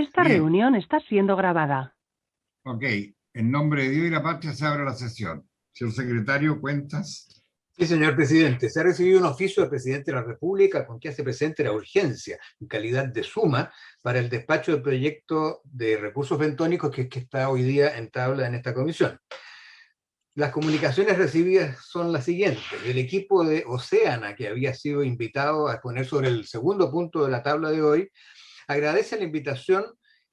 Esta Bien, reunión está siendo grabada. ok. En nombre de Dios y la patria se abre la sesión. Señor secretario, cuentas. Sí, señor presidente. Se ha recibido un oficio del presidente de la República con que hace presente la urgencia en calidad de suma para el despacho del proyecto de recursos bentónicos que está hoy día en tabla en esta comisión. Las comunicaciones recibidas son las siguientes. El equipo de Oceana, que había sido invitado a exponer sobre el segundo punto de la tabla de hoy, agradece la invitación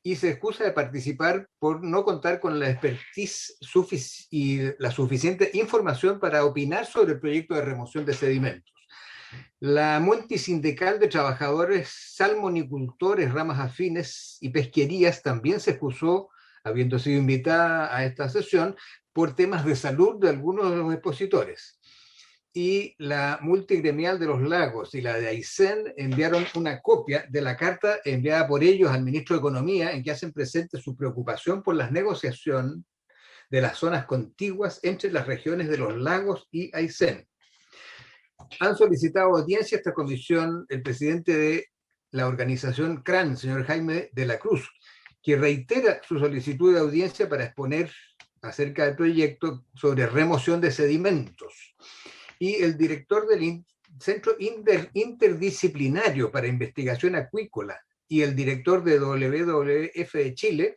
y se excusa de participar por no contar con la expertise y la suficiente información para opinar sobre el proyecto de remoción de sedimentos. La multisindical de trabajadores salmonicultores, ramas afines y pesquerías también se excusó, habiendo sido invitada a esta sesión, por temas de salud de algunos de los expositores. Y la multigremial de los lagos y la de Aysén enviaron una copia de la carta enviada por ellos al ministro de Economía en que hacen presente su preocupación por las negociaciones de las zonas contiguas entre las regiones de los lagos y Aysén. Han solicitado audiencia a esta comisión el presidente de la organización CRAN, señor Jaime de la Cruz, que reitera su solicitud de audiencia para exponer acerca del proyecto sobre remoción de sedimentos. Y el director del Centro Interdisciplinario para Investigación Acuícola y el director de WWF de Chile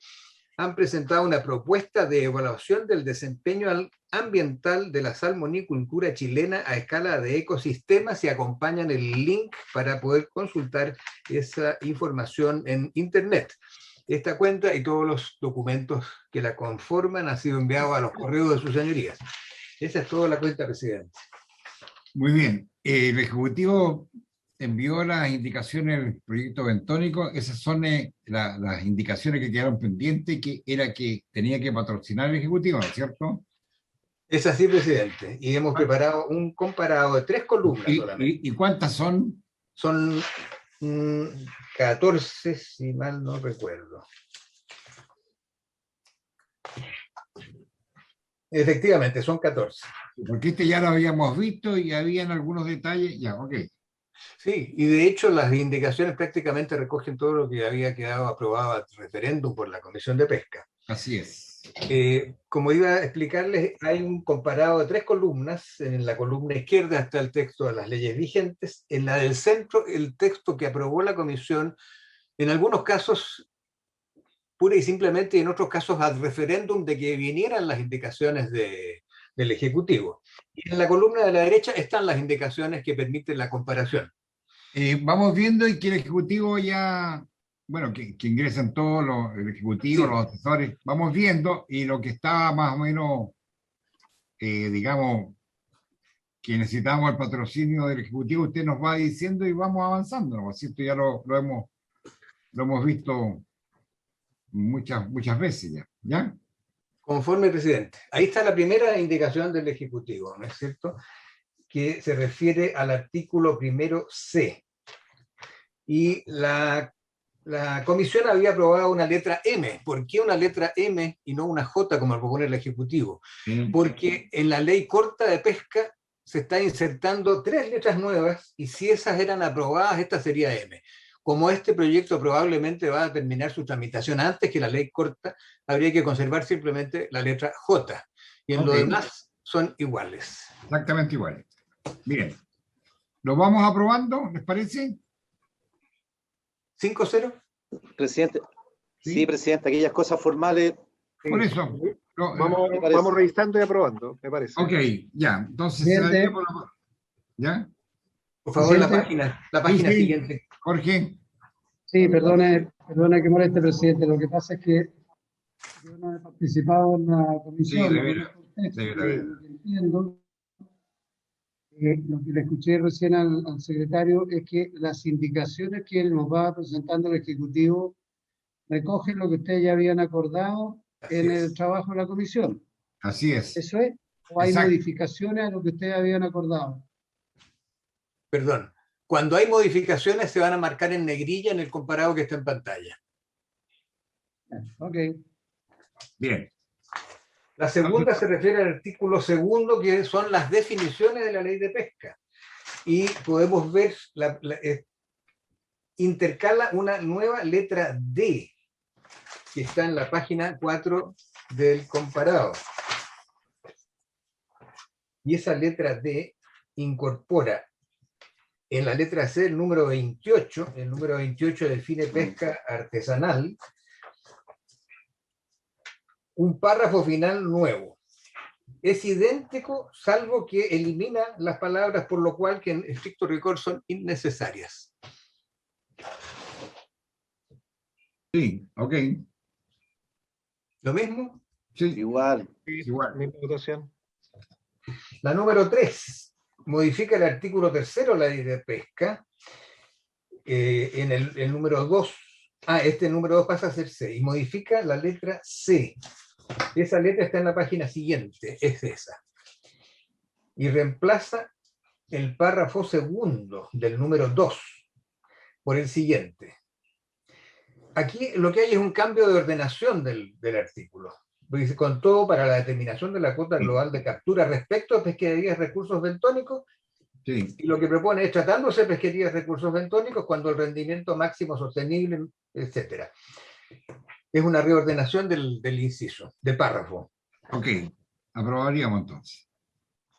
han presentado una propuesta de evaluación del desempeño ambiental de la salmonicultura chilena a escala de ecosistemas y acompañan el link para poder consultar esa información en Internet. Esta cuenta y todos los documentos que la conforman han sido enviados a los correos de sus señorías. Esa es toda la cuenta, presidente. Muy bien. El Ejecutivo envió las indicaciones del proyecto bentónico. Esas son las indicaciones que quedaron pendientes, que era que tenía que patrocinar el Ejecutivo, ¿no es cierto? Es así, presidente. Y hemos preparado un comparado de 3 columnas solamente. ¿Y cuántas son? Son 14, si mal no recuerdo. Efectivamente, son 14. Porque este ya lo habíamos visto y habían algunos detalles. Ya, ok. Sí, y de hecho las indicaciones prácticamente recogen todo lo que había quedado aprobado al referéndum por la Comisión de Pesca. Así es. Como iba a explicarles, hay un comparado de 3 columnas. En la columna izquierda está el texto de las leyes vigentes. En la del centro, el texto que aprobó la Comisión, en algunos casos pura y simplemente, y en otros casos al referéndum de que vinieran las indicaciones del Ejecutivo. Y en la columna de la derecha están las indicaciones que permiten la comparación. Vamos viendo y que el Ejecutivo ya, bueno, que ingresen todos el Ejecutivo, sí, los asesores, vamos viendo, y lo que está más o menos, digamos, que necesitamos el patrocinio del Ejecutivo, usted nos va diciendo y vamos avanzando, ¿no? Así esto ya lo hemos visto muchas veces ya, ¿ya? Conforme, presidente. Ahí está la primera indicación del Ejecutivo, ¿no es cierto?, que se refiere al artículo primero C. Y la comisión había aprobado una letra M. ¿Por qué una letra M y no una J como propone el Ejecutivo? Porque en la ley corta de pesca se está insertando 3 letras nuevas y si esas eran aprobadas, esta sería M. Como este proyecto probablemente va a terminar su tramitación antes que la ley corta, habría que conservar simplemente la letra J. Y en lo demás son iguales. Exactamente iguales. Bien. ¿Lo vamos aprobando? ¿Les parece? 5-0. Presidente. Sí, presidente, aquellas cosas formales. Por eso. Vamos revisando y aprobando, me parece. Ok, ya. Entonces, ¿ya? Por favor, la página siguiente. Jorge. Sí, perdone que moleste, presidente. Lo que pasa es que yo no he participado en la comisión. Sí, de veras. Entiendo. Lo que le escuché recién al secretario es que las indicaciones que él nos va presentando el Ejecutivo recogen lo que ustedes ya habían acordado en el trabajo de la comisión. Así es. ¿Eso es? ¿O hay modificaciones a lo que ustedes habían acordado? Perdón. Cuando hay modificaciones se van a marcar en negrilla en el comparado que está en pantalla. Ok. Bien. La segunda se refiere al artículo segundo, que son las definiciones de la ley de pesca. Y podemos ver, intercala una nueva letra D que está en la página 4 del comparado. Y esa letra D incorpora en la letra C el número 28, define pesca artesanal, un párrafo final nuevo. Es idéntico, salvo que elimina las palabras, por lo cual que en estricto rigor son innecesarias. Sí, ok. ¿Lo mismo? Sí, Igual. igual. Misma votación. La número 3 modifica el artículo 3 de la ley de pesca. En el número 2, este número 2 pasa a ser C, y modifica la letra C. Esa letra está en la página siguiente, es esa. Y reemplaza el párrafo segundo del número 2 por el siguiente. Aquí lo que hay es un cambio de ordenación del artículo. Dice, con todo, para la determinación de la cuota global de captura respecto a pesquerías de recursos bentónicos, Sí. y lo que propone es tratándose de pesquerías de recursos bentónicos cuando el rendimiento máximo sostenible, etc. Es una reordenación del inciso, del párrafo. Ok, aprobaríamos entonces.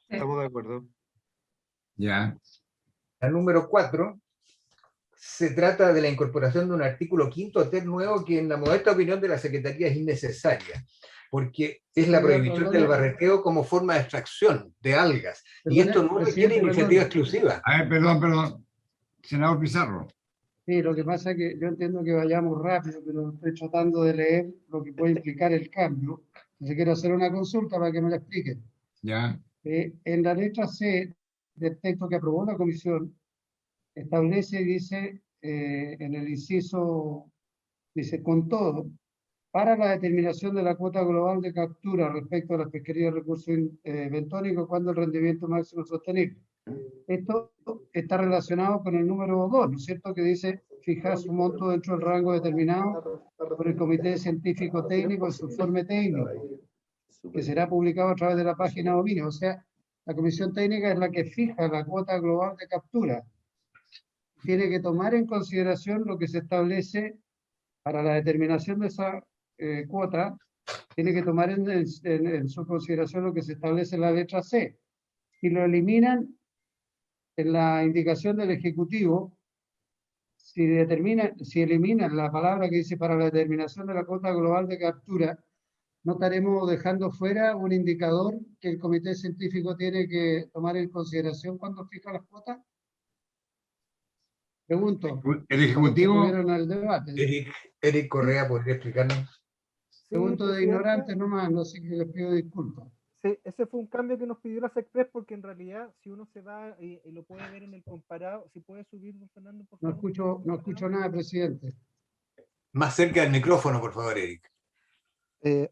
Estamos de acuerdo. Ya. La número 4 se trata de la incorporación de un artículo 5 ter nuevo que en la modesta opinión de la Secretaría es innecesaria, porque es la prohibición del barreteo como forma de extracción de algas. Y esto no requiere iniciativa exclusiva. A ver, perdón. Senador Pizarro. Sí, lo que pasa es que yo entiendo que vayamos rápido, pero estoy tratando de leer lo que puede implicar el cambio. Entonces quiero hacer una consulta para que me la expliquen. Ya. En la letra C del texto que aprobó la comisión, establece, dice, en el inciso, dice, con todo, para la determinación de la cuota global de captura respecto a las pesquerías de recursos bentónicos cuando el rendimiento máximo es sostenible. Esto está relacionado con el número 2, ¿no es cierto? Que dice fijar su monto dentro del rango determinado por el Comité Científico Técnico en su informe técnico, que será publicado a través de la página dominio. O sea, la Comisión Técnica es la que fija la cuota global de captura. Tiene que tomar en consideración lo que se establece para la determinación de esa cuota, tiene que tomar en su consideración lo que se establece en la letra C. Si lo eliminan en la indicación del Ejecutivo, si eliminan la palabra que dice para la determinación de la cuota global de captura, no estaremos dejando fuera un indicador que el Comité Científico tiene que tomar en consideración cuando fija las cuotas. Pregunto. El Ejecutivo. El debate. Eric Correa, ¿podría explicarnos? Pregunto de ignorantes nomás, no sé, que les pido disculpas. Sí, ese fue un cambio que nos pidió la SECPRES, porque en realidad, si uno se va y lo puede ver en el comparado, si puede subir, don Fernando, por favor. No escucho nada, presidente. Más cerca del micrófono, por favor, Eric.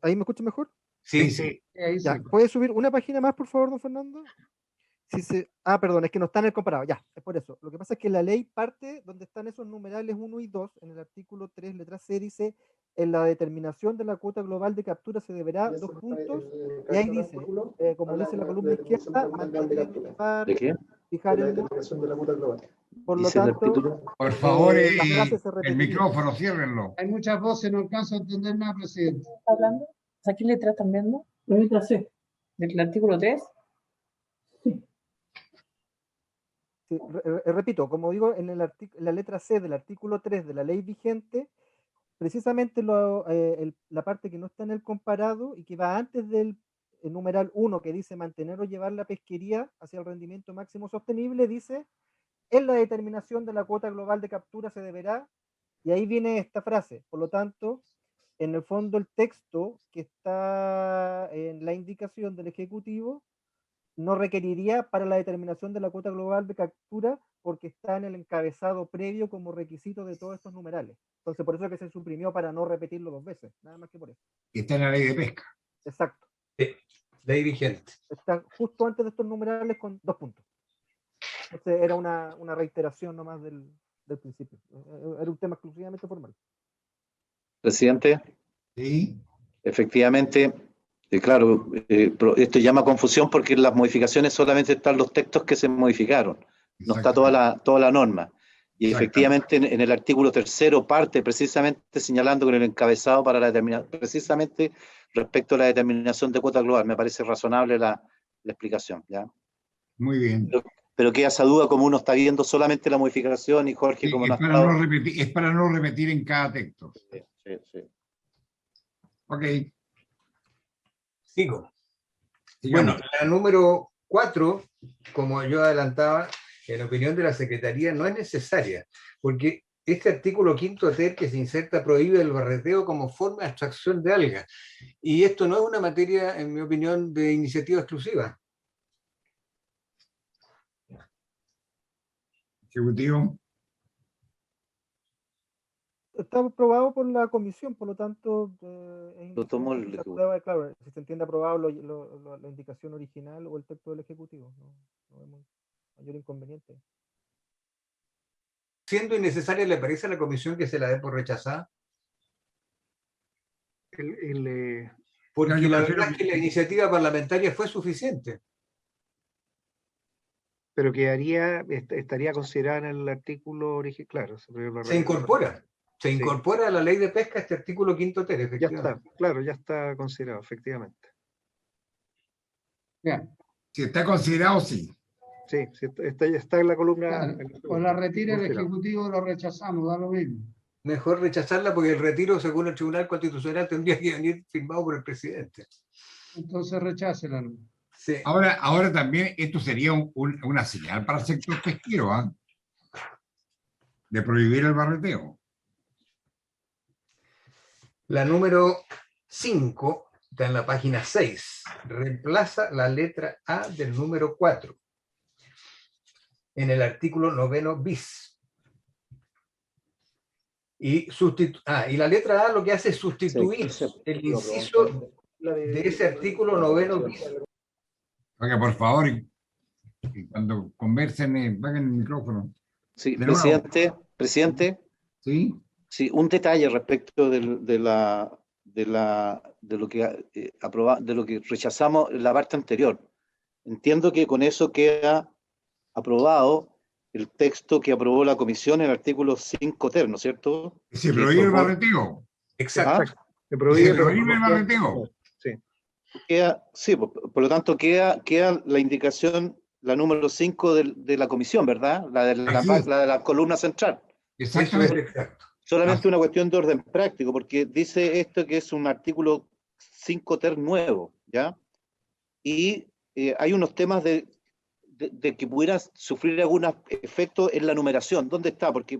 ¿Ahí me escucha mejor? Sí. Ahí Ya, sí. ¿puede subir una página más, por favor, don Fernando? Perdón, es que no está en el comparado, ya, es por eso. Lo que pasa es que la ley parte donde están esos numerales 1 y 2, en el artículo 3, letra C, dice, en la determinación de la cuota global de captura se deberá, 2 puntos, y ahí dice, como dice la columna izquierda, mantener, fijar el por lo tanto, por favor, el micrófono, ciérrenlo. Hay muchas voces, no alcanzo a entender nada, presidente. ¿Está hablando? ¿A qué letra están viendo? La letra C. ¿Del artículo 3? Sí, repito, como digo, en la letra C del artículo 3 de la ley vigente, precisamente la parte que no está en el comparado y que va antes del numeral 1, que dice mantener o llevar la pesquería hacia el rendimiento máximo sostenible, dice, en la determinación de la cuota global de captura se deberá, y ahí viene esta frase. Por lo tanto, en el fondo el texto que está en la indicación del Ejecutivo no requeriría para la determinación de la cuota global de captura, porque está en el encabezado previo como requisito de todos estos numerales. Entonces, por eso es que se suprimió, para no repetirlo 2 veces, nada más que por eso. Y está en la ley de pesca. Exacto. Ley vigente. Está justo antes de estos numerales con 2 puntos. Entonces, era una reiteración nomás del principio. Era un tema exclusivamente formal. Presidente. Sí. Efectivamente. Claro, esto llama confusión porque en las modificaciones solamente están los textos que se modificaron, no está toda la norma. Y Exacto. efectivamente en el artículo 3º parte precisamente señalando con el encabezado para la determinación, precisamente respecto a la determinación de cuota global. Me parece razonable la explicación, ¿ya? Muy bien. Pero queda esa duda como uno está viendo solamente la modificación y Jorge Sí, como no ha es para estado. no repetir, es para no repetir en cada texto. Sí. Ok. Sigo. Sigamos. Bueno, la número 4, como yo adelantaba, en opinión de la Secretaría, no es necesaria, porque este artículo 5 ter que se inserta prohíbe el barreteo como forma de extracción de algas. Y esto no es una materia, en mi opinión, de iniciativa exclusiva. Ejecutivo. Está aprobado por la comisión, por lo tanto, es Lo tomó indiferente si se aprueba, claro, si se entiende aprobado la indicación original o el texto del Ejecutivo. No vemos mayor inconveniente. Siendo innecesaria, ¿le parece a la comisión que se la dé por rechazada? Porque No, yo la prefiero verdad es que la iniciativa parlamentaria fue suficiente. Pero estaría considerada en el artículo original, claro. Se incorpora. Se Sí. incorpora a la ley de pesca este artículo 5 ter, Ya efectivamente. está, claro, ya está considerado, efectivamente. Ya, Si está considerado, sí. Sí, está en la columna. claro. en la O la retira el considerado. Ejecutivo o lo rechazamos, da lo mismo. Mejor rechazarla porque el retiro, según el Tribunal Constitucional, tendría que venir firmado por el presidente. Entonces rechácela. Sí. Ahora también esto sería una señal para el sector pesquero, ¿ah? De prohibir el barreteo. La número 5 está en la página 6. Reemplaza la letra A del número 4 en el artículo 9 bis. Y la letra A lo que hace es sustituir el inciso de ese artículo 9 bis. Oiga, por favor, y cuando conversen, paguen el micrófono. Sí, De nuevo. presidente, ¿Sí? sí, un detalle respecto de lo que de lo que rechazamos en la parte anterior. Entiendo que con eso queda aprobado el texto que aprobó la comisión en el artículo 5 ter, ¿no es cierto? Se Que prohíbe el incorpora- barreteo. Exacto. ¿Ah? Se prohíbe, Se prohíbe el barreteo. Sí. Sí, por lo tanto queda la indicación, la número 5 de la comisión, ¿verdad? La de Así es. la de la columna central. Eso es Exactamente. exacto. Solamente una cuestión de orden práctico, porque dice esto que es un artículo 5 ter nuevo, ¿ya? Y hay unos temas de que pudieran sufrir algunos efectos en la numeración. ¿Dónde está? Porque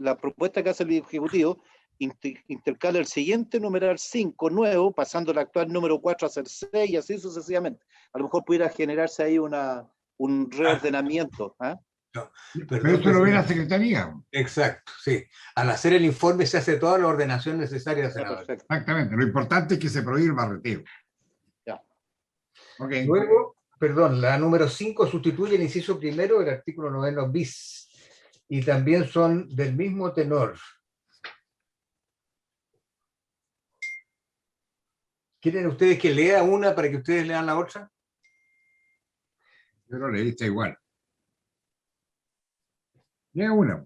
la propuesta que hace el Ejecutivo intercala el siguiente numeral 5 nuevo, pasando el actual número 4 a ser 6 y así sucesivamente. A lo mejor pudiera generarse ahí un reordenamiento. ¿Ah? No, Pero eso lo ve la Secretaría. Exacto, sí. Al hacer el informe se hace toda la ordenación necesaria, senador. Perfecto. Exactamente. Lo importante es que se prohíbe el barreteo. Ya. Ok. Luego, la número 5 sustituye el inciso primero del artículo 9 bis. Y también son del mismo tenor. ¿Quieren ustedes que lea una para que ustedes lean la otra? Yo lo leí, está igual. Lea una.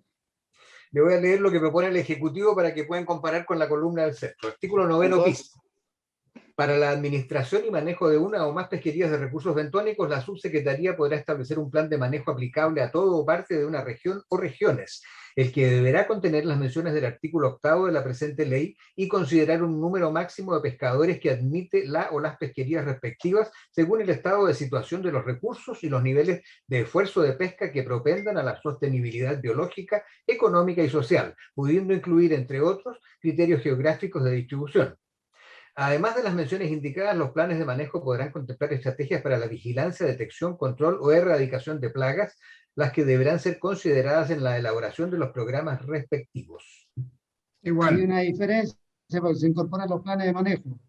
Le voy a leer lo que propone el Ejecutivo para que puedan comparar con la columna del centro. Artículo 9 bis. Para la administración y manejo de una o más pesquerías de recursos bentónicos, la subsecretaría podrá establecer un plan de manejo aplicable a todo o parte de una región o regiones, el que deberá contener las menciones del artículo 8 de la presente ley y considerar un número máximo de pescadores que admite la o las pesquerías respectivas según el estado de situación de los recursos y los niveles de esfuerzo de pesca que propendan a la sostenibilidad biológica, económica y social, pudiendo incluir, entre otros, criterios geográficos de distribución. Además de las menciones indicadas, los planes de manejo podrán contemplar estrategias para la vigilancia, detección, control o erradicación de plagas, las que deberán ser consideradas en la elaboración de los programas respectivos. Hay Igual. una diferencia porque se incorporan los planes de manejo.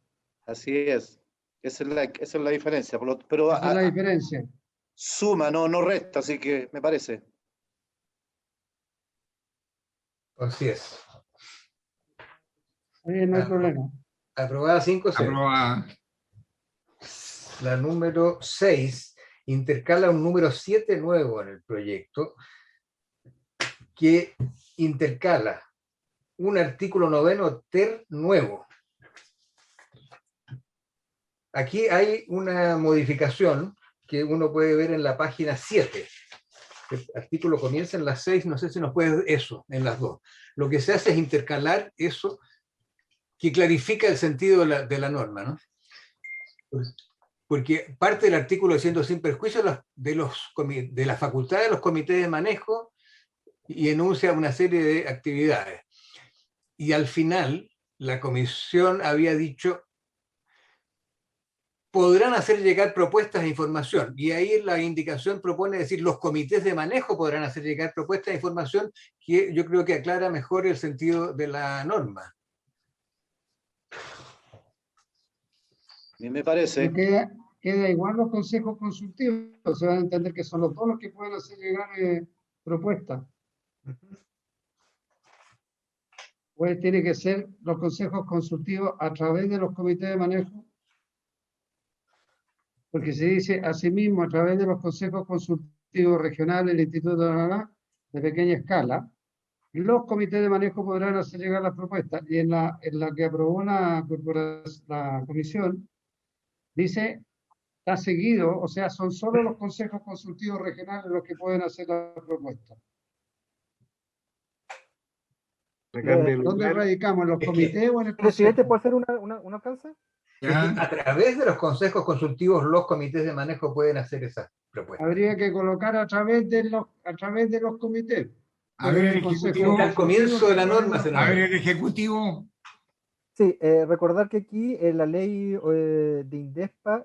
Así es. Esa es la diferencia. Pero Esa es la diferencia. suma, no resta, así que me parece. Así es. Ahí no hay problema. Aprobada 5-0. Aprobada. La número 6 intercala un número 7 nuevo en el proyecto que intercala un artículo 9 ter nuevo. Aquí hay una modificación que uno puede ver en la página 7. El artículo comienza en las 6, no sé si nos puede eso, en las dos. Lo que se hace es intercalar eso que clarifica el sentido de la norma, ¿no? Porque parte del artículo diciendo sin perjuicio de la facultad de los comités de manejo y enuncia una serie de actividades. Y al final, la comisión había dicho podrán hacer llegar propuestas de información. Y ahí la indicación propone decir los comités de manejo podrán hacer llegar propuestas de información, que yo creo que aclara mejor el sentido de la norma. A mí me parece. Queda igual los consejos consultivos, se van a entender que son los dos los que pueden hacer llegar propuestas. Pues tiene que ser los consejos consultivos a través de los comités de manejo, porque se dice asimismo a través de los consejos consultivos regionales del Instituto de pequeña escala, los comités de manejo podrán hacer llegar las propuestas. Y en la que aprobó la comisión, dice, está seguido, o sea, son solo los consejos consultivos regionales los que pueden hacer las propuestas. ¿Dónde radicamos? ¿En los comités o en el Presidente, consejo? ¿puede hacer una alcance? A través de los consejos consultivos, los comités de manejo pueden hacer esas propuestas. Habría que colocar a través de los comités. A ver, el Ejecutivo. Al comienzo de la norma, A ver, el Ejecutivo. Sí, recordar que aquí la ley de INDESPA,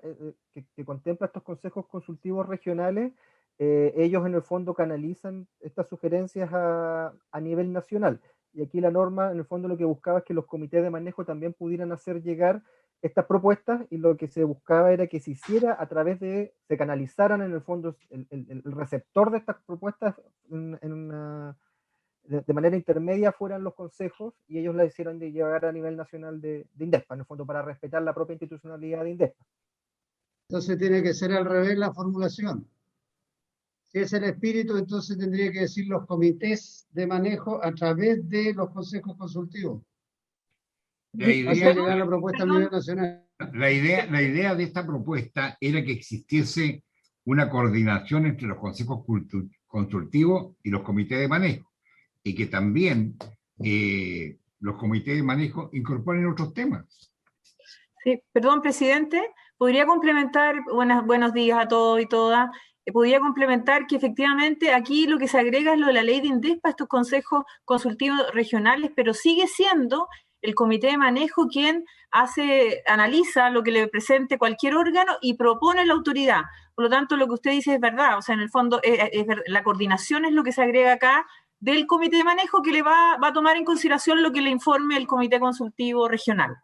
que contempla estos consejos consultivos regionales, ellos en el fondo canalizan estas sugerencias a nivel nacional. Y aquí la norma, en el fondo, lo que buscaba es que los comités de manejo también pudieran hacer llegar estas propuestas, y lo que se buscaba era que se hiciera a través se canalizaran en el fondo el receptor de estas propuestas de manera intermedia fueran los consejos, y ellos la hicieron de llegar a nivel nacional de INDESPA, en el fondo para respetar la propia institucionalidad de INDESPA. Entonces tiene que ser al revés la formulación. Si es el espíritu, entonces tendría que decir los comités de manejo a través de los consejos consultivos. Hacer llegar la propuesta a nivel nacional. La idea de esta propuesta era que existiese una coordinación entre los consejos consultivos y los comités de manejo, y que también los comités de manejo incorporen otros temas. Sí, perdón, presidente, podría complementar, buenos días a todos y todas, podría complementar que efectivamente aquí lo que se agrega es lo de la ley de INDESPA, estos consejos consultivos regionales, pero sigue siendo el comité de manejo quien analiza lo que le presente cualquier órgano y propone la autoridad. Por lo tanto, lo que usted dice es verdad, o sea, en el fondo la coordinación es lo que se agrega acá del comité de manejo, que le va a tomar en consideración lo que le informe el comité consultivo regional.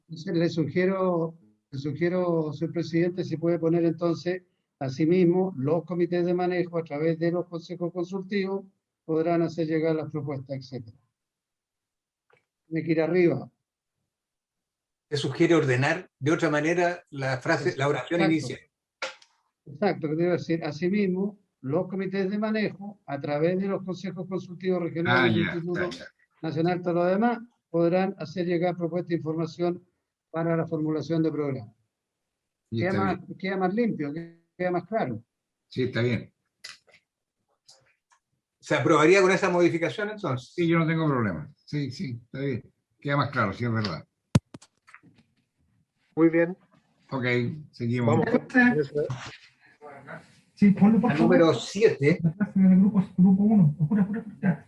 Entonces le sugiero, señor presidente, si puede poner entonces, asimismo, los comités de manejo a través de los consejos consultivos podrán hacer llegar las propuestas, etc. Tiene que ir arriba. Se sugiere ordenar de otra manera la frase, la oración inicial. Exacto, que debe decir, asimismo, los comités de manejo, a través de los consejos consultivos regionales del Instituto Nacional, todo lo demás, podrán hacer llegar propuestas de información para la formulación de programas. Queda más limpio, queda más claro. Sí, está bien. ¿Se aprobaría con esa modificación entonces? Sí, yo no tengo problema. Sí, está bien. Queda más claro, sí, es verdad. Muy bien. Ok, seguimos. Vamos. Sí, ponlo por La favor. número 7. Grupo 1.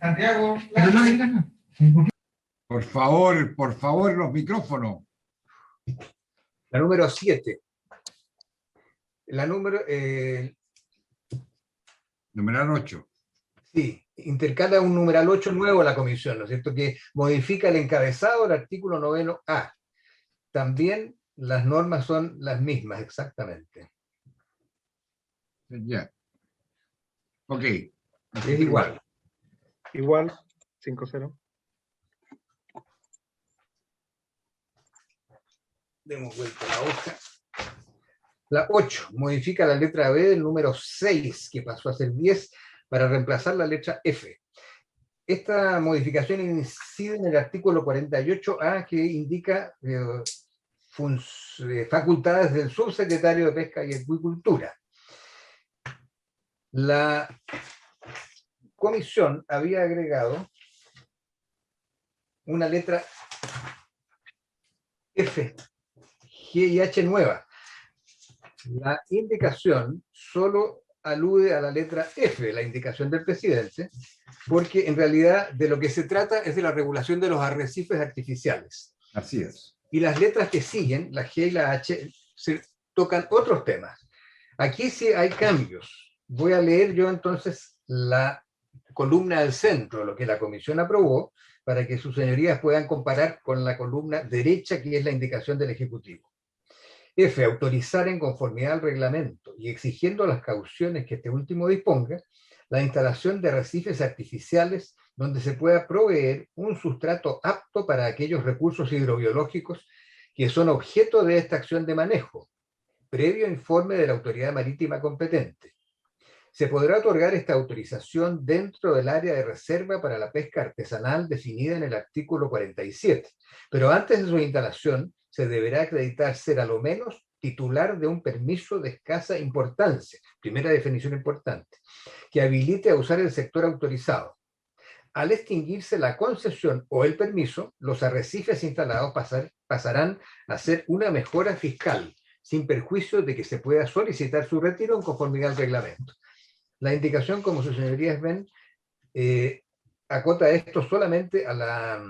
Santiago. Por favor, los micrófonos. La número 7. La número... Numeral 8. Sí, intercala un numeral 8 nuevo a la comisión, ¿no es cierto? Que modifica el encabezado del artículo 9A. También las normas son las mismas, exactamente. Ya. Ok. Es igual. Igual, 5-0. Demos vuelta a la hoja. La 8 modifica la letra B del número 6, que pasó a ser 10, para reemplazar la letra F. esta modificación incide en el artículo 48A que indica facultades del subsecretario de Pesca y Acuicultura. La comisión había agregado una letra F, G y H nueva. La indicación solo alude a la letra F, la indicación del presidente, porque en realidad de lo que se trata es de la regulación de los arrecifes artificiales. Así es. Y las letras que siguen, la G y la H, se tocan otros temas. Aquí sí hay cambios. Voy a leer yo entonces la columna del centro, lo que la comisión aprobó, para que sus señorías puedan comparar con la columna derecha, que es la indicación del Ejecutivo. F. Autorizar en conformidad al reglamento y exigiendo las cauciones que este último disponga, la instalación de arrecifes artificiales donde se pueda proveer un sustrato apto para aquellos recursos hidrobiológicos que son objeto de esta acción de manejo, previo informe de la autoridad marítima competente. Se podrá otorgar esta autorización dentro del área de reserva para la pesca artesanal definida en el artículo 47, pero antes de su instalación se deberá acreditar ser a lo menos titular de un permiso de escasa importancia, primera definición importante, que habilite a usar el sector autorizado. Al extinguirse la concesión o el permiso, los arrecifes instalados pasarán a ser una mejora fiscal, sin perjuicio de que se pueda solicitar su retiro en conformidad al reglamento. La indicación, como sus señorías ven, acota esto solamente a las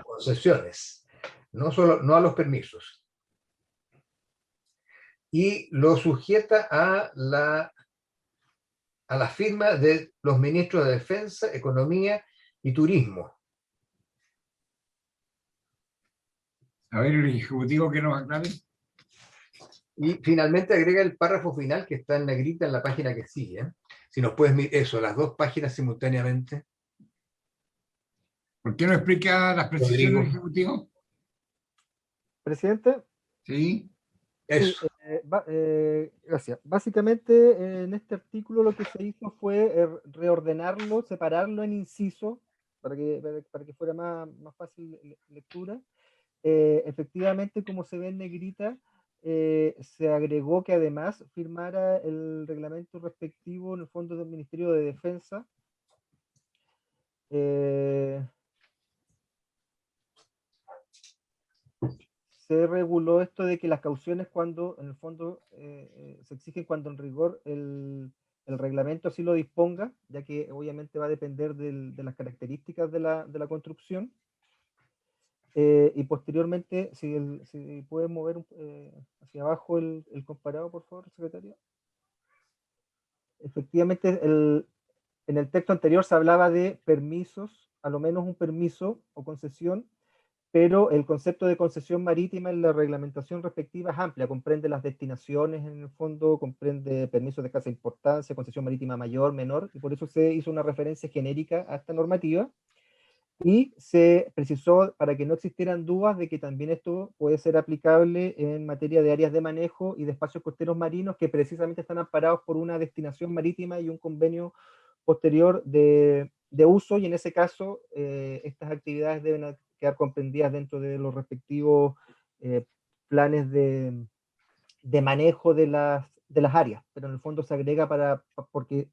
concesiones, no a los permisos. Y lo sujeta a la firma de los ministros de Defensa, Economía y Turismo. A ver, el Ejecutivo que nos aclare. Y finalmente agrega el párrafo final que está en negrita en la página que sigue. Si nos puedes mirar eso, las dos páginas simultáneamente. ¿Por qué no explica las precisiones Rodrigo. del Ejecutivo? Presidente. Sí. Eso. Gracias. Básicamente, en este artículo lo que se hizo fue reordenarlo, separarlo en inciso, para que fuera más fácil lectura. Efectivamente, como se ve en negrita, se agregó que además firmara el reglamento respectivo en el fondo del Ministerio de Defensa. Se reguló esto de que las cauciones cuando, en el fondo, se exigen cuando en rigor el reglamento así lo disponga, ya que obviamente va a depender de las características de la construcción. Y posteriormente, si puede mover hacia abajo el comparado, por favor, secretario. Efectivamente, en el texto anterior se hablaba de permisos, a lo menos un permiso o concesión, pero el concepto de concesión marítima en la reglamentación respectiva es amplia, comprende las destinaciones en el fondo, comprende permisos de escasa importancia, concesión marítima mayor, menor, y por eso se hizo una referencia genérica a esta normativa, y se precisó para que no existieran dudas de que también esto puede ser aplicable en materia de áreas de manejo y de espacios costeros marinos que precisamente están amparados por una destinación marítima y un convenio posterior de uso, y en ese caso estas actividades deben quedar comprendidas dentro de los respectivos planes de manejo de las áreas, pero en el fondo se agrega porque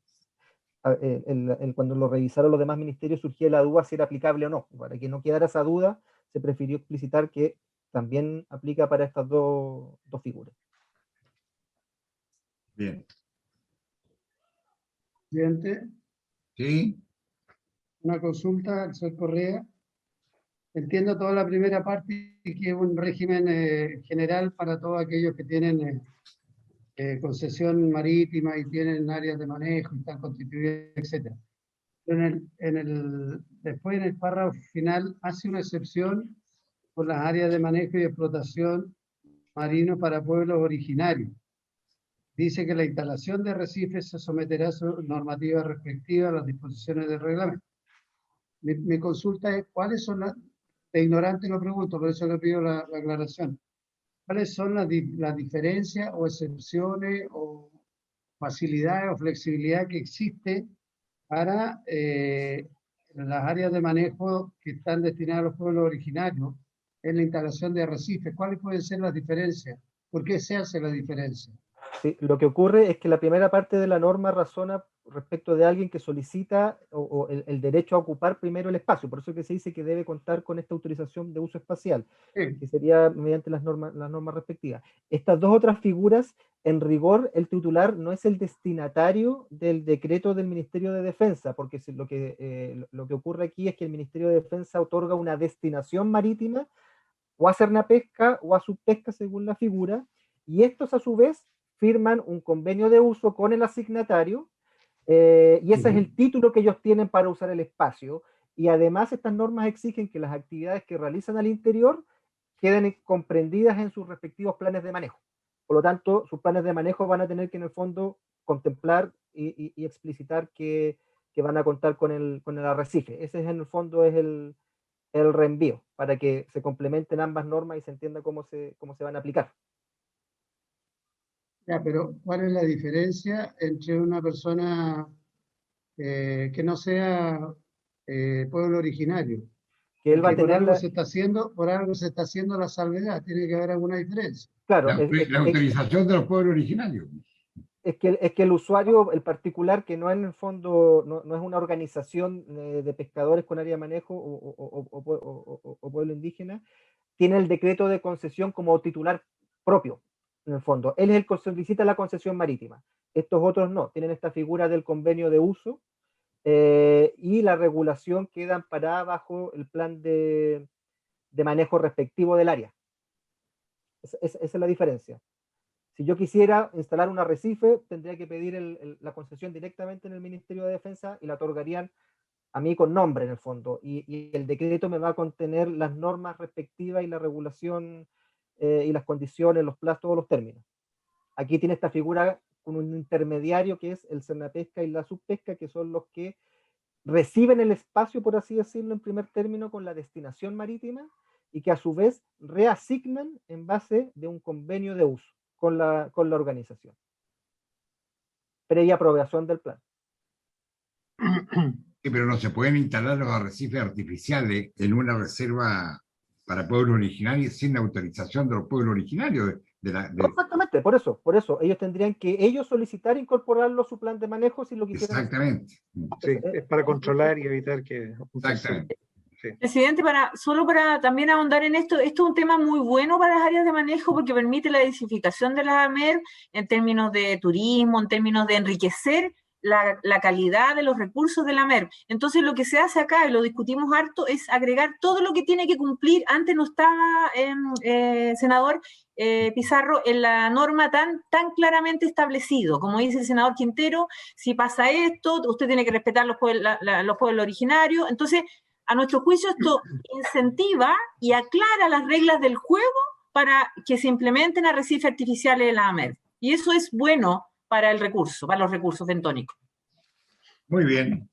cuando lo revisaron los demás ministerios surgía la duda si era aplicable o no. Para que no quedara esa duda, se prefirió explicitar que también aplica para estas dos figuras. Bien. Presidente, Sí. una consulta al señor Correa. Entiendo toda la primera parte, que es un régimen general para todos aquellos que tienen concesión marítima y tienen áreas de manejo y están constituidas, etc. Pero después en el párrafo final hace una excepción por las áreas de manejo y explotación marino para pueblos originarios. Dice que la instalación de arrecifes se someterá a su normativa respectiva a las disposiciones del reglamento. Mi consulta es, ¿cuáles son las... De ignorante lo pregunto, por eso le pido la aclaración. ¿Cuáles son las diferencias o excepciones o facilidad o flexibilidad que existe para las áreas de manejo que están destinadas a los pueblos originarios en la instalación de arrecifes. ¿Cuáles pueden ser las diferencias? ¿Por qué se hace la diferencia? Sí, lo que ocurre es que la primera parte de la norma razona respecto de alguien que solicita o el derecho a ocupar primero el espacio. Por eso que se dice que debe contar con esta autorización de uso espacial, Sí. que sería mediante las normas respectivas. Estas dos otras figuras, en rigor, el titular no es el destinatario del decreto del Ministerio de Defensa, porque lo que ocurre aquí es que el Ministerio de Defensa otorga una destinación marítima o a Cernapesca o a Subpesca según la figura, y estos a su vez firman un convenio de uso con el asignatario, y ese es el título que ellos tienen para usar el espacio, y además estas normas exigen que las actividades que realizan al interior queden comprendidas en sus respectivos planes de manejo. Por lo tanto, sus planes de manejo van a tener que en el fondo contemplar y explicitar que van a contar con el arrecife. Ese es en el fondo es el reenvío, para que se complementen ambas normas y se entienda cómo se van a aplicar. Ya, pero ¿cuál es la diferencia entre una persona que no sea pueblo originario? Que él va a Porque por tener algo se está haciendo la salvedad, tiene que haber alguna diferencia. claro, La autorización de los pueblos originarios. es que el usuario, el particular, que no en el fondo no es una organización de pescadores con área de manejo o pueblo indígena, tiene el decreto de concesión como titular propio, en el fondo. Él es el que solicita la concesión marítima. Estos otros no, tienen esta figura del convenio de uso, y la regulación queda amparada bajo el plan de manejo respectivo del área. Esa es la diferencia. Si yo quisiera instalar un arrecife, tendría que pedir la concesión directamente en el Ministerio de Defensa y la otorgarían a mí con nombre en el fondo. Y el decreto me va a contener las normas respectivas y la regulación y las condiciones, los plazos, todos los términos. Aquí tiene esta figura con un intermediario que es el Cernapesca y la Subpesca, que son los que reciben el espacio, por así decirlo, en primer término con la destinación marítima y que a su vez reasignan en base de un convenio de uso con la organización, previa aprobación del plan. Sí, pero no se pueden instalar los arrecifes artificiales en una reserva para pueblos originarios sin la autorización de los pueblos originarios. Exactamente, por eso. Ellos tendrían que solicitar incorporarlo a su plan de manejo si lo quisieran. Exactamente. Sí, es para controlar y evitar que... Exactamente. Sí. Presidente, solo para también ahondar en esto es un tema muy bueno para las áreas de manejo porque permite la diversificación de la AMER en términos de turismo, en términos de enriquecer la calidad de los recursos de la AMER. Entonces lo que se hace acá, y lo discutimos harto, es agregar todo lo que tiene que cumplir. Antes no estaba, senador Pizarro, en la norma tan claramente establecido. Como dice el senador Quintero, si pasa esto, usted tiene que respetar los pueblos originarios. Entonces, a nuestro juicio, esto incentiva y aclara las reglas del juego para que se implementen arrecifes artificiales en la AMER. Y eso es bueno para el recurso, para los recursos bentónicos. Muy bien.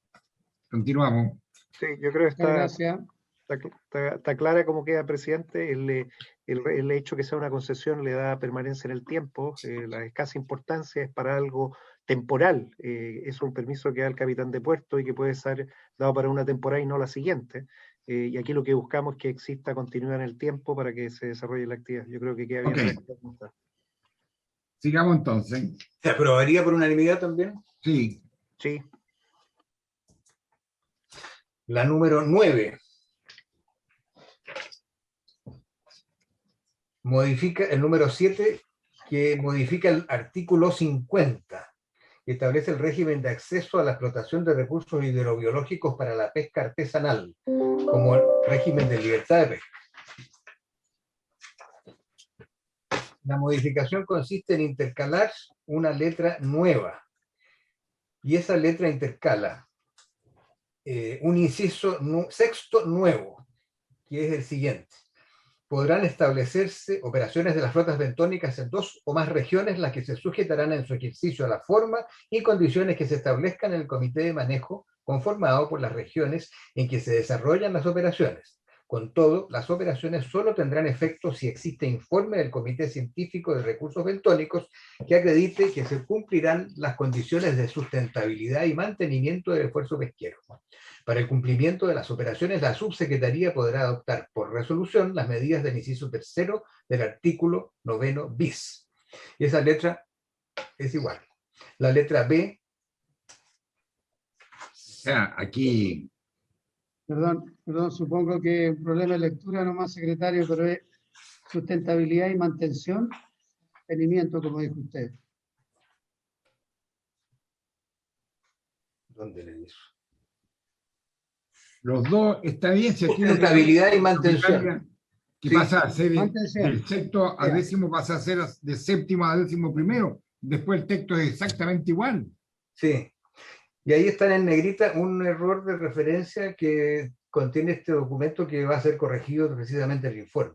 Continuamos. Sí, yo creo que Gracias. está clara cómo queda, presidente. El hecho que sea una concesión le da permanencia en el tiempo. La escasa importancia es para algo temporal. Es un permiso que da el capitán de puerto y que puede ser dado para una temporada y no la siguiente. Y aquí lo que buscamos es que exista continuidad en el tiempo para que se desarrolle la actividad. Yo creo que queda bien. Okay. Sigamos entonces. ¿Se aprobaría por unanimidad también? Sí. Sí. La número 9. Modifica el número 7, que modifica el artículo 50, que establece el régimen de acceso a la explotación de recursos hidrobiológicos para la pesca artesanal, como el régimen de libertad de pesca. La modificación consiste en intercalar una letra nueva, y esa letra intercala un inciso sexto nuevo, que es el siguiente. Podrán establecerse operaciones de las flotas bentónicas en 2 o más regiones, las que se sujetarán en su ejercicio a la forma y condiciones que se establezcan en el comité de manejo conformado por las regiones en que se desarrollan las operaciones, Con todo, las operaciones solo tendrán efecto si existe informe del Comité Científico de Recursos Bentónicos que acredite que se cumplirán las condiciones de sustentabilidad y mantenimiento del esfuerzo pesquero. Para el cumplimiento de las operaciones, la subsecretaría podrá adoptar por resolución las medidas del inciso tercero del artículo 9 bis. Y esa letra es igual. La letra B. O sea, aquí, Perdón, supongo que un problema de lectura nomás, secretario, pero es sustentabilidad y mantención, mantenimiento, como dijo usted. ¿Dónde le hizo? los dos, está bien, si aquí Sustentabilidad y mantención. que Sí. pasa a ser Mantención. del sexto a décimo, pasa a ser de séptimo a décimo primero. Después el texto es exactamente igual. Sí. Y ahí está en negrita un error de referencia que contiene este documento que va a ser corregido precisamente en el informe.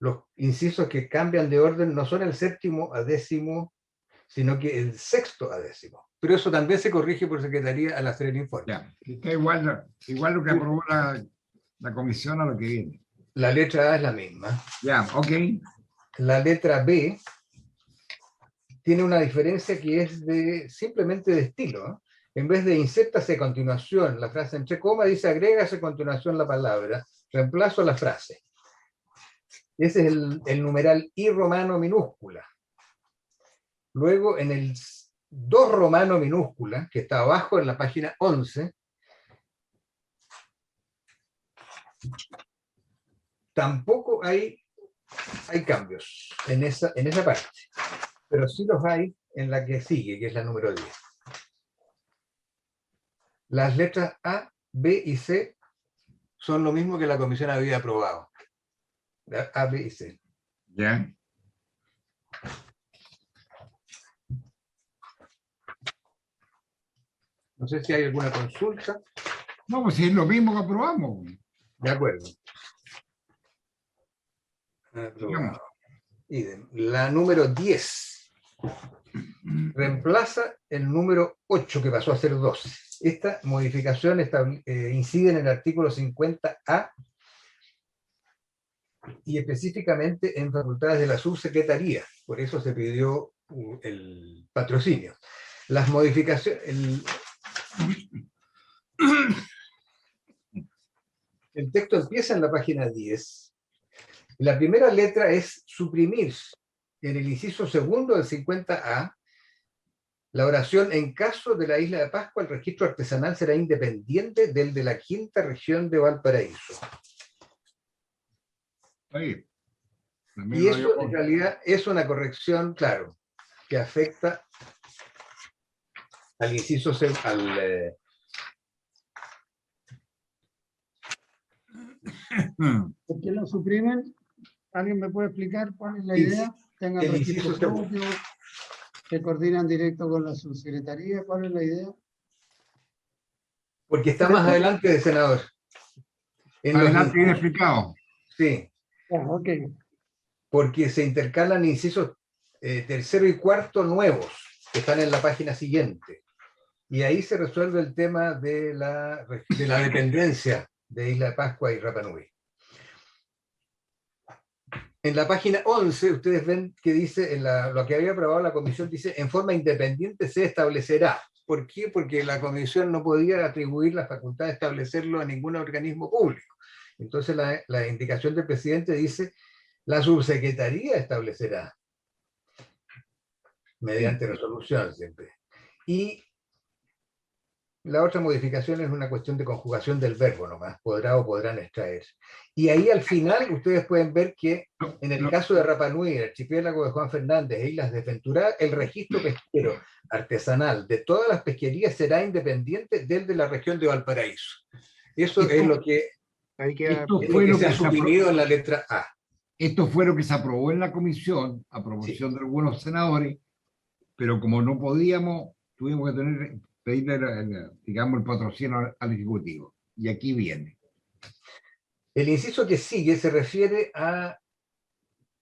Los incisos que cambian de orden no son el séptimo a décimo, sino que el sexto a décimo. Pero eso también se corrige por secretaría al hacer el informe. Ya, está igual lo que aprobó la comisión a lo que viene. La letra A es la misma. Ya, ok. La letra B tiene una diferencia que es simplemente de estilo, ¿no? En vez de insértase a continuación la frase entre comas, dice agrégase a continuación la palabra, reemplazo la frase. Ese es el numeral I romano minúscula. Luego en el 2 romano minúscula, que está abajo en la página 11, tampoco hay cambios en esa parte, pero sí los hay en la que sigue, que es la número 10. Las letras A, B y C son lo mismo que la comisión había aprobado. A, B y C. Ya. No sé si hay alguna consulta. No, pues es lo mismo que aprobamos. De acuerdo. Digamos. Idem. La número 10 reemplaza el número 8 que pasó a ser 12. Esta modificación incide en el artículo 50A y específicamente en facultades de la subsecretaría. Por eso se pidió el patrocinio. Las modificaciones... El texto empieza en la página 10. La primera letra es suprimir en el inciso segundo del 50A la oración en caso de la isla de Pascua, el registro artesanal será independiente del de la quinta región de Valparaíso. Ahí. Y eso en realidad es una corrección, claro, que afecta al inciso ¿Por qué lo suprimen? ¿Alguien me puede explicar cuál es la idea? Tengan el registro inciso propio, se coordinan directo con la subsecretaría. ¿Cuál es la idea? Porque está más adelante de senador. Adelante, bien explicado. Sí. Ok. Porque se intercalan incisos tercero y cuarto nuevos, que están en la página siguiente. Y ahí se resuelve el tema de la dependencia de Isla de Pascua y Rapa Nui. En la página 11, ustedes ven que dice, lo que había aprobado la comisión, dice, en forma independiente se establecerá. ¿Por qué? Porque la comisión no podía atribuir la facultad de establecerlo a ningún organismo público. Entonces la indicación del presidente dice, la subsecretaría establecerá, mediante resolución siempre. Y la otra modificación es una cuestión de conjugación del verbo nomás, podrá o podrán extraer. Y ahí al final ustedes pueden ver que en el caso de Rapa Nui, el archipiélago de Juan Fernández e Islas de Ventura, el registro pesquero artesanal de todas las pesquerías será independiente del de la región de Valparaíso. Eso es lo que, se ha suprimido en la letra A. Esto fue lo que se aprobó en la comisión, a proposición de algunos senadores, pero como no podíamos, tuvimos que pedirle, digamos, el patrocinio al Ejecutivo. Y aquí viene. El inciso que sigue se refiere a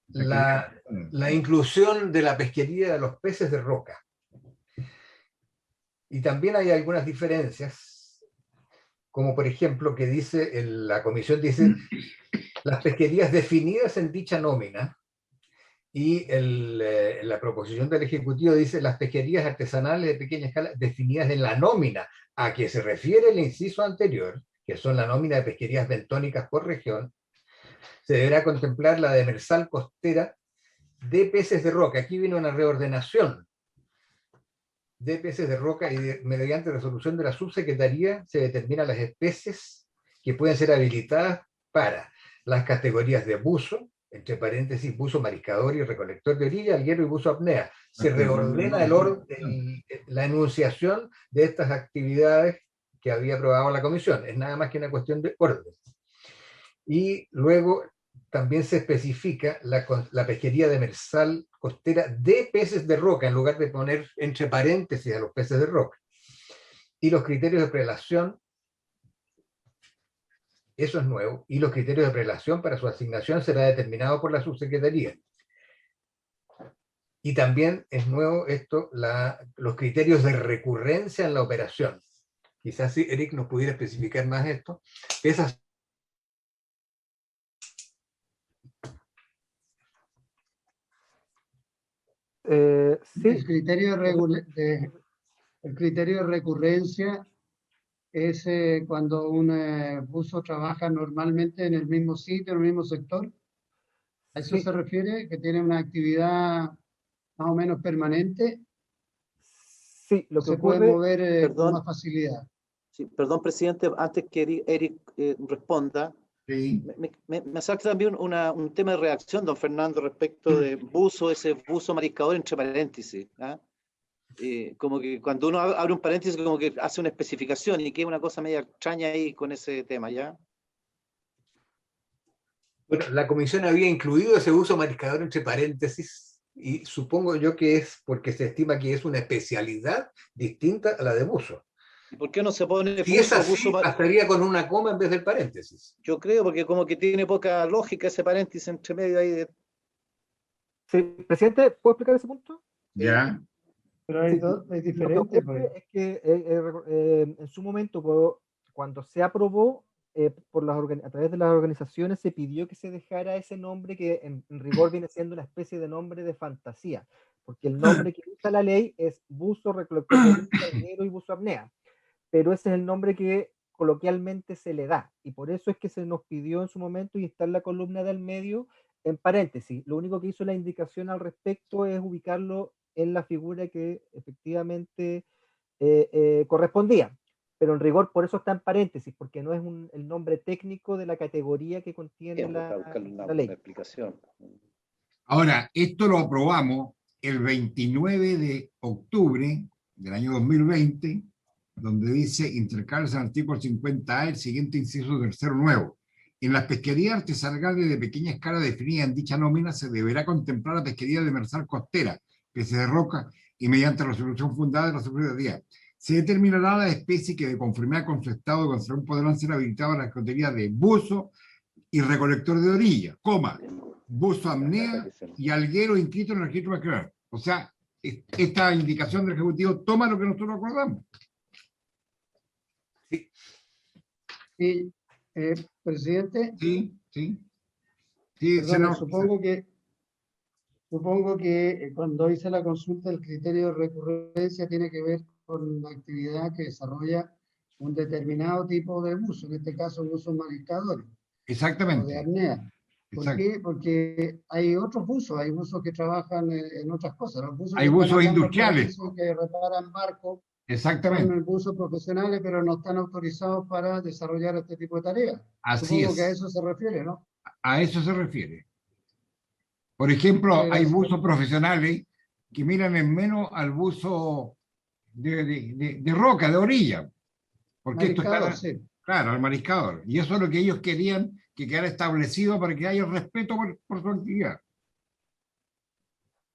la inclusión de la pesquería de los peces de roca. Y también hay algunas diferencias como por ejemplo que dice, la comisión dice, las pesquerías definidas en dicha nómina, y la proposición del Ejecutivo dice las pesquerías artesanales de pequeña escala definidas en la nómina a que se refiere el inciso anterior, que son la nómina de pesquerías bentónicas por región, se deberá contemplar la demersal costera de peces de roca. Aquí viene una reordenación de peces de roca y mediante resolución de la subsecretaría se determinan las especies que pueden ser habilitadas para las categorías de buzo, entre paréntesis, buzo mariscador y recolector de orilla, alguero y buzo apnea. Se reordena la enunciación de estas actividades que había aprobado la comisión. Es nada más que una cuestión de orden. Y luego también se especifica la pesquería demersal costera de peces de roca, en lugar de poner entre paréntesis a los peces de roca. Y los criterios de prelación, eso es nuevo, y los criterios de prelación para su asignación será determinado por la subsecretaría. Y también es nuevo esto, los criterios de recurrencia en la operación. Quizás si Eric nos pudiera especificar más esto. Esas sí. El criterio de recurrencia es cuando un buzo trabaja normalmente en el mismo sitio, en el mismo sector. ¿A eso Sí. se refiere? ¿Que tiene una actividad más o menos permanente? Sí, lo que ¿Se puede ocurre, mover con Perdón. más facilidad? Sí, perdón, presidente, antes que Eric responda, Sí. me salta también un tema de reacción, don Fernando, respecto de buzo, ese buzo mariscador entre paréntesis. ¿Ah? Como que cuando uno abre un paréntesis, como que hace una especificación y queda una cosa media extraña ahí con ese tema, ¿ya? Bueno, la comisión había incluido ese uso mariscador entre paréntesis y supongo yo que es porque se estima que es una especialidad distinta a la de buzo. ¿Y por qué no se pone Si es así, buzo? bastaría con una coma en vez del paréntesis. Yo creo, porque como que tiene poca lógica ese paréntesis entre medio ahí de... sí, presidente, ¿puedo explicar ese punto? Ya. Pero hay, Sí, hay Lo que diferentes, ocurre pues. es que en su momento, cuando se aprobó, a través de las organizaciones se pidió que se dejara ese nombre que en rigor viene siendo una especie de nombre de fantasía, porque el nombre que usa la ley es buzo, recolector de orilla, alguero y buzo apnea, pero ese es el nombre que coloquialmente se le da, y por eso es que se nos pidió en su momento y está en la columna del medio en paréntesis. Lo único que hizo la indicación al respecto es ubicarlo en la figura que efectivamente correspondía, pero en rigor por eso está en paréntesis, porque no es el nombre técnico de la categoría que contiene la ley. explicación. Ahora, esto lo aprobamos el 29 de octubre del año 2020, donde dice, intercalza el artículo 50A, el siguiente inciso tercero nuevo. En las pesquerías artesanales de pequeña escala definidas en dicha nómina se deberá contemplar la pesquería demersal costera, peces de roca, y mediante resolución fundada de la Secretaría. Se determinará la especie que, de conformidad con su estado de conservación, podrán ser habilitadas las categorías de buzo y recolector de orilla, buzo apnea y alguero inscrito en el registro nacional. O sea, esta indicación del Ejecutivo toma lo que nosotros acordamos. Sí, presidente, Sí, sí. Sí, perdón, supongo que cuando hice la consulta el criterio de recurrencia tiene que ver con la actividad que desarrolla un determinado tipo de buzo, en este caso buzos mariscadores o de exactamente. apnea. ¿Por Exacto. qué? Porque hay otros buzos, hay buzos que trabajan en otras cosas. Los buzos Hay que están buzos hablando industriales. son que reparan barcos, Exactamente. son buzos profesionales, pero no están autorizados para desarrollar este tipo de tareas. Así Supongo es. que a eso se refiere, ¿no? A eso se refiere. Por ejemplo, Muchas hay gracias. buzos profesionales que miran en menos al buzo de roca, de orilla. Porque esto Mariscador, está, sí. claro, al mariscador. Y eso es lo que ellos querían que quedara establecido para que haya respeto por su actividad.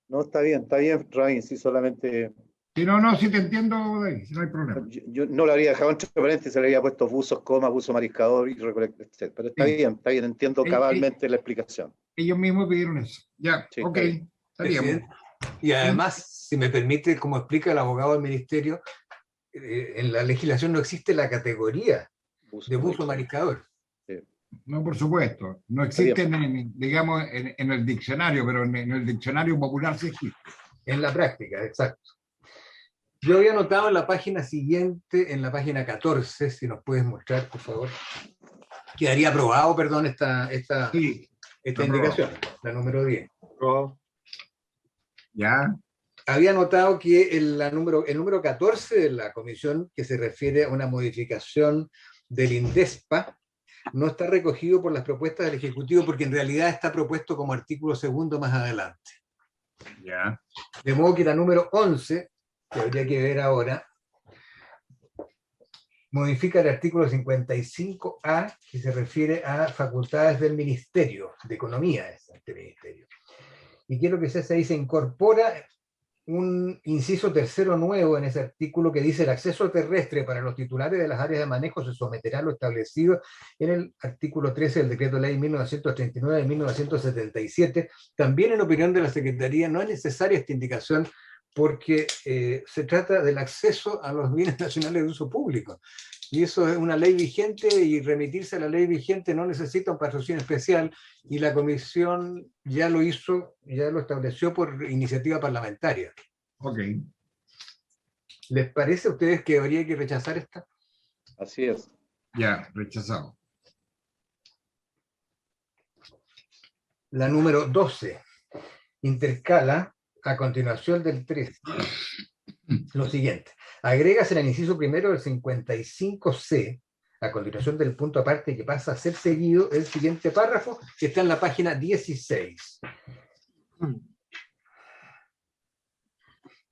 No, está bien, Rabin, sí, solamente... Si no, si te entiendo, David, si no hay problema. Yo no lo habría dejado entre paréntesis, le habría puesto buzos, buzo mariscador y recolector, etc. Pero está Sí. bien, entiendo cabalmente la explicación. Ellos mismos pidieron eso. Ya, Sí, ok, está bien. estaríamos. Presidente, y además, si me permite, como explica el abogado del ministerio, en la legislación no existe la categoría de buzo mariscador. No, por supuesto. No existen, digamos, en el diccionario, pero en el diccionario popular sí existe. En la práctica, exacto. Yo había notado en la página siguiente, en la página 14, si nos puedes mostrar, por favor. Quedaría aprobado, perdón, esta Sí, indicación, la número 10. ya. Había notado que el número 14 de la comisión, que se refiere a una modificación del INDESPA, no está recogido por las propuestas del Ejecutivo porque en realidad está propuesto como artículo segundo más adelante. Ya. De modo que la número 11, que habría que ver ahora, modifica el artículo 55A, que se refiere a facultades del Ministerio de Economía, este ministerio. ¿Y qué es lo que se hace ahí? Se incorpora un inciso tercero nuevo en ese artículo que dice: el acceso terrestre para los titulares de las áreas de manejo se someterá a lo establecido en el artículo 13 del Decreto Ley 1939 de 1977. También, en opinión de la Secretaría, no es necesaria esta indicación porque se trata del acceso a los bienes nacionales de uso público. Y eso es una ley vigente, y remitirse a la ley vigente no necesita un patrocinio especial, y la comisión ya lo hizo, ya lo estableció por iniciativa parlamentaria. Ok. ¿Les parece a ustedes que habría que rechazar esta? Así es. Ya, rechazado. La número 12 intercala a continuación del 13 lo siguiente: agregas en el inciso primero del 55C, a continuación del punto aparte que pasa a ser seguido, el siguiente párrafo que está en la página 16.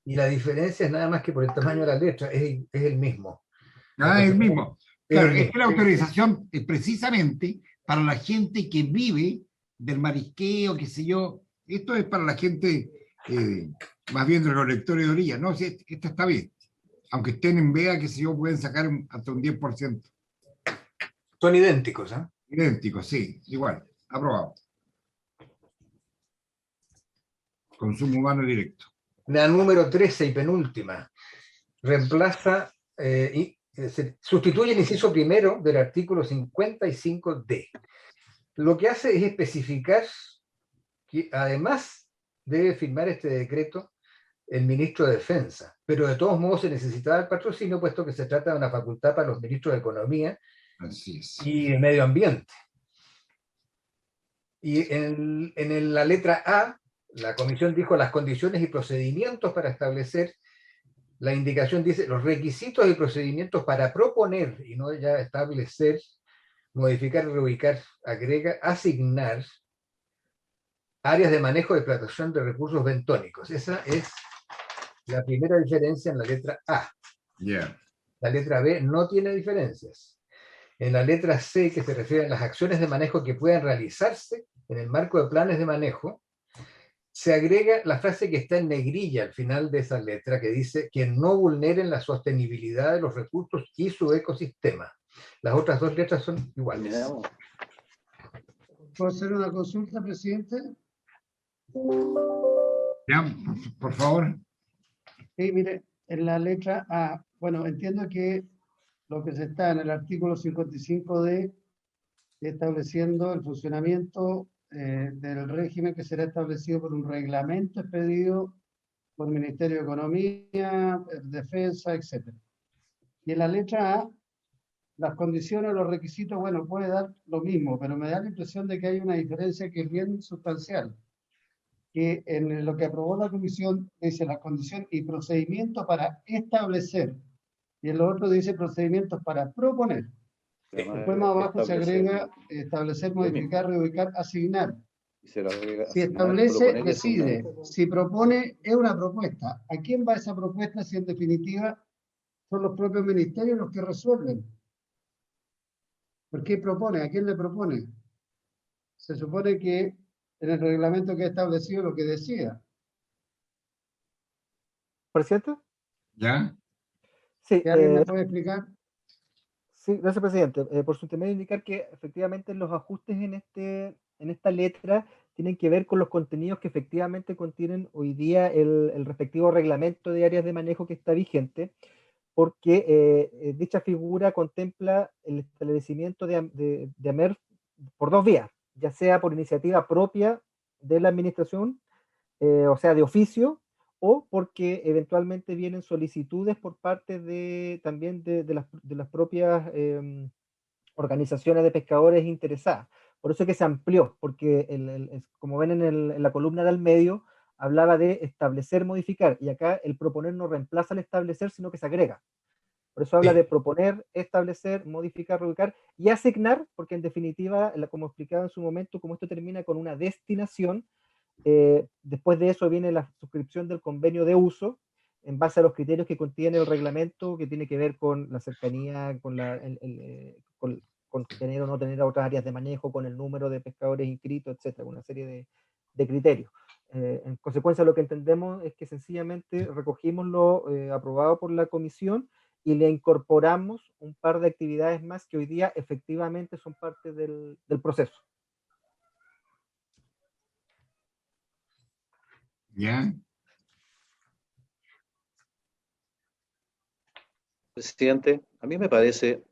Y la diferencia es nada más que por el tamaño de la letra, es el mismo. Ah, es el mismo. Claro, el es que la autorización es precisamente para la gente que vive del marisqueo, qué sé yo. Esto es para la gente más bien de los lectores de orilla. No, sí, esto está bien. Aunque estén en vea, qué sé yo, pueden sacar hasta un 10%. Son idénticos, ¿eh? Idénticos, sí, igual. Aprobado. Consumo humano directo. La número 13 y penúltima reemplaza sustituye el inciso primero del artículo 55D. Lo que hace es especificar que además debe firmar este decreto el ministro de Defensa, pero de todos modos se necesitaba el patrocinio, puesto que se trata de una facultad para los ministros de Economía y de Medio Ambiente. Y en la letra A, la comisión dijo las condiciones y procedimientos para establecer. La indicación dice los requisitos y procedimientos para proponer, y no ya establecer, modificar, reubicar, agrega, asignar áreas de manejo de explotación de recursos bentónicos. Esa es la primera diferencia en la letra A. Yeah. La letra B no tiene diferencias. En la letra C, que se refiere a las acciones de manejo que puedan realizarse en el marco de planes de manejo, se agrega la frase que está en negrilla al final de esa letra, que dice que no vulneren la sostenibilidad de los recursos y su ecosistema. Las otras dos letras son iguales. ¿Puedo hacer una consulta, presidente? Ya, por favor. Sí, mire, en la letra A, bueno, entiendo que lo que se está en el artículo 55D, estableciendo el funcionamiento del régimen que será establecido por un reglamento expedido por el Ministerio de Economía, Defensa, etc. Y en la letra A, las condiciones, los requisitos, bueno, puede dar lo mismo, pero me da la impresión de que hay una diferencia que es bien sustancial. Que en lo que aprobó la comisión dice las condiciones y procedimientos para establecer, y en lo otro dice procedimientos para proponer. Después más abajo se agrega establecer, modificar, reubicar, asignar. Si establece, decide. Si propone, es una propuesta. ¿A quién va esa propuesta si en definitiva son los propios ministerios los que resuelven? ¿Por qué propone? ¿A quién le propone? Se supone que en el reglamento que ha establecido lo que decida. ¿Presidente? ¿Ya? Sí. ¿Alguien me puede explicar? Sí, gracias, presidente. Por su intermedio, indicar que efectivamente los ajustes en esta letra tienen que ver con los contenidos que efectivamente contienen hoy día el respectivo reglamento de áreas de manejo que está vigente, porque dicha figura contempla el establecimiento de AMER por dos vías, ya sea por iniciativa propia de la administración, o sea, de oficio, o porque eventualmente vienen solicitudes por parte también de las propias organizaciones de pescadores interesadas. Por eso es que se amplió, porque como ven en la columna del medio, hablaba de establecer, modificar, y acá el proponer no reemplaza el establecer, sino que se agrega. Por eso habla de proponer, establecer, modificar, reubicar y asignar, porque en definitiva, como explicaba en su momento, como esto termina con una destinación, después de eso viene la suscripción del convenio de uso, en base a los criterios que contiene el reglamento, que tiene que ver con la cercanía, con tener o no tener otras áreas de manejo, con el número de pescadores inscritos, etcétera, una serie de criterios. En consecuencia, lo que entendemos es que sencillamente recogimos lo aprobado por la comisión y le incorporamos un par de actividades más que hoy día efectivamente son parte del proceso. ¿Ya? Presidente, a mí me parece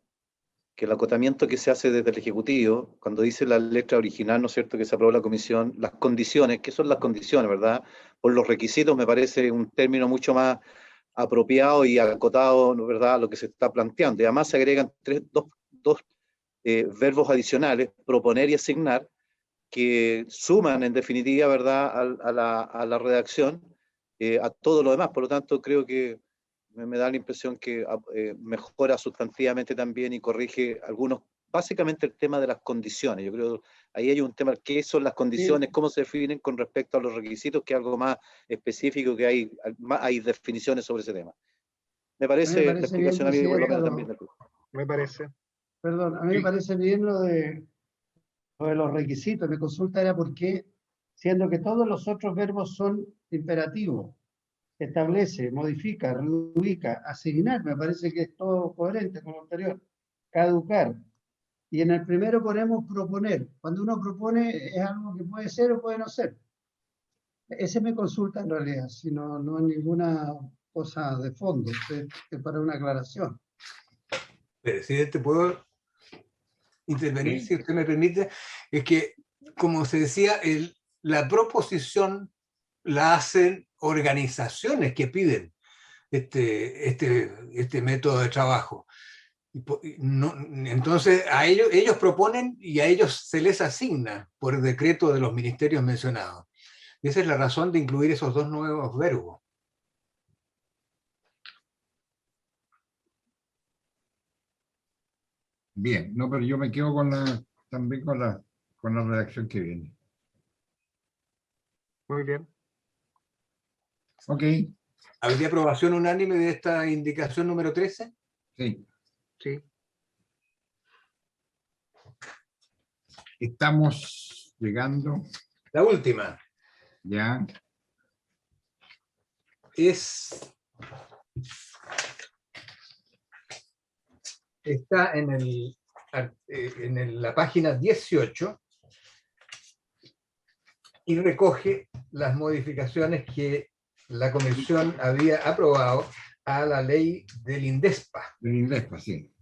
que el acotamiento que se hace desde el Ejecutivo, cuando dice la letra original, ¿no es cierto?, que se aprobó la comisión, las condiciones, ¿qué son las condiciones, verdad? Por los requisitos me parece un término mucho más apropiado y acotado, ¿no, verdad?, a lo que se está planteando. Y además se agregan dos verbos adicionales, proponer y asignar, que suman en definitiva, ¿verdad?, a la redacción, a todo lo demás. Por lo tanto, creo que me da la impresión que mejora sustantivamente también y corrige algunos, básicamente el tema de las condiciones. Yo creo que ahí hay un tema, ¿qué son las condiciones? ¿Cómo se definen con respecto a los requisitos? Que es algo más específico, que hay definiciones sobre ese tema. Me parece la explicación bien, a mí, por lo menos, presidente, también del grupo. Me parece. Perdón, a mí me parece bien lo de los requisitos. Mi consulta era por qué, siendo que todos los otros verbos son imperativos, establece, modifica, reubica, asignar, me parece que es todo coherente con lo anterior, caducar. Y en el primero ponemos proponer. Cuando uno propone es algo que puede ser o puede no ser. Esa es mi consulta en realidad, si no es ninguna cosa de fondo, es para una aclaración. Presidente, ¿puedo intervenir, si usted me permite? Es que, como se decía, la proposición la hacen organizaciones que piden este método de trabajo. Entonces, ellos proponen y a ellos se les asigna por decreto de los ministerios mencionados. Y esa es la razón de incluir esos dos nuevos verbos. Bien, no, pero yo me quedo también con la redacción que viene. Muy bien. Ok. ¿Habría aprobación unánime de esta indicación número 13? Sí. Sí. Estamos llegando. La última. Ya. Está en la página 18 y recoge las modificaciones que la Comisión había aprobado a la ley del INDESPA. Del INDESPA, sí.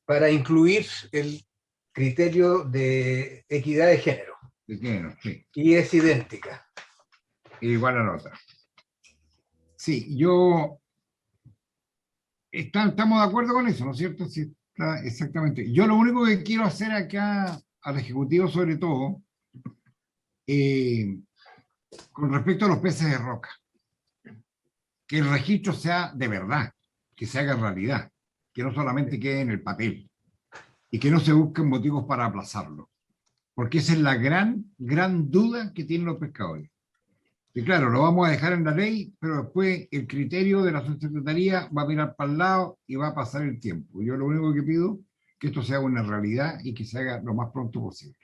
Para incluir el criterio de equidad de género. De género, sí. Y es idéntica. Igual a la otra. Sí, estamos de acuerdo con eso, ¿no es cierto? Sí, exactamente. Yo lo único que quiero hacer acá al Ejecutivo, sobre todo, con respecto a los peces de roca, que el registro sea de verdad, que se haga realidad, que no solamente quede en el papel y que no se busquen motivos para aplazarlo, porque esa es la gran duda que tienen los pescadores. Y claro, lo vamos a dejar en la ley, pero después el criterio de la subsecretaría va a mirar para el lado y va a pasar el tiempo. Yo lo único que pido es que esto sea una realidad y que se haga lo más pronto posible.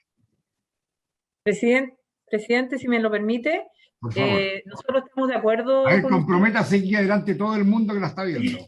Presidente, si me lo permite, Por favor. nosotros estamos de acuerdo. A ver, comprométase aquí adelante todo el mundo que la está viendo.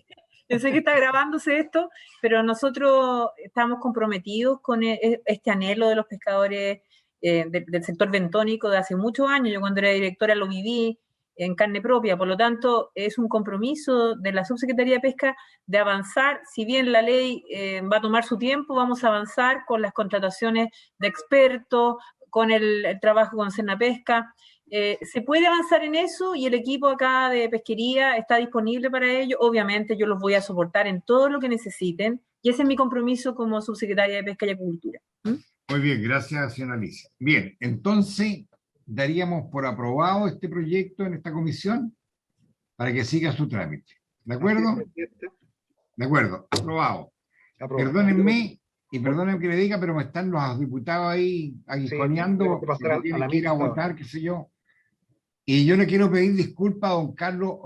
Yo sé que está grabándose esto, pero nosotros estamos comprometidos con este anhelo de los pescadores del sector bentónico de hace muchos años. Yo cuando era directora lo viví, en carne propia. Por lo tanto, es un compromiso de la Subsecretaría de Pesca de avanzar. Si bien la ley va a tomar su tiempo, vamos a avanzar con las contrataciones de expertos, con el trabajo con Senapesca. Se puede avanzar en eso y el equipo acá de pesquería está disponible para ello. Obviamente yo los voy a soportar en todo lo que necesiten y ese es mi compromiso como subsecretaria de Pesca y Acuicultura. Muy bien, gracias, señora Alicia. Bien, entonces daríamos por aprobado este proyecto en esta comisión para que siga su trámite. ¿De acuerdo? De acuerdo, aprobado. Perdónenme, y perdónenme que le diga, pero me están los diputados ahí aguijoneando, tienen que ir a votar, qué sé yo. Y yo le quiero pedir disculpas a don Carlos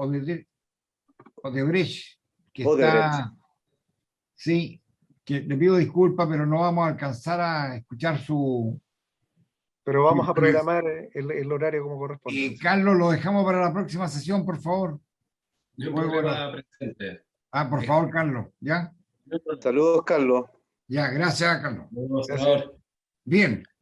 Odebrecht, que está... Sí, que le pido disculpas, pero no vamos a alcanzar a escuchar su... Pero vamos a programar el horario como corresponde. Y Carlos, lo dejamos para la próxima sesión, por favor. Ah, por favor, Carlos, ¿ya? Saludos, Carlos. Ya, gracias, Carlos. Gracias. Bien.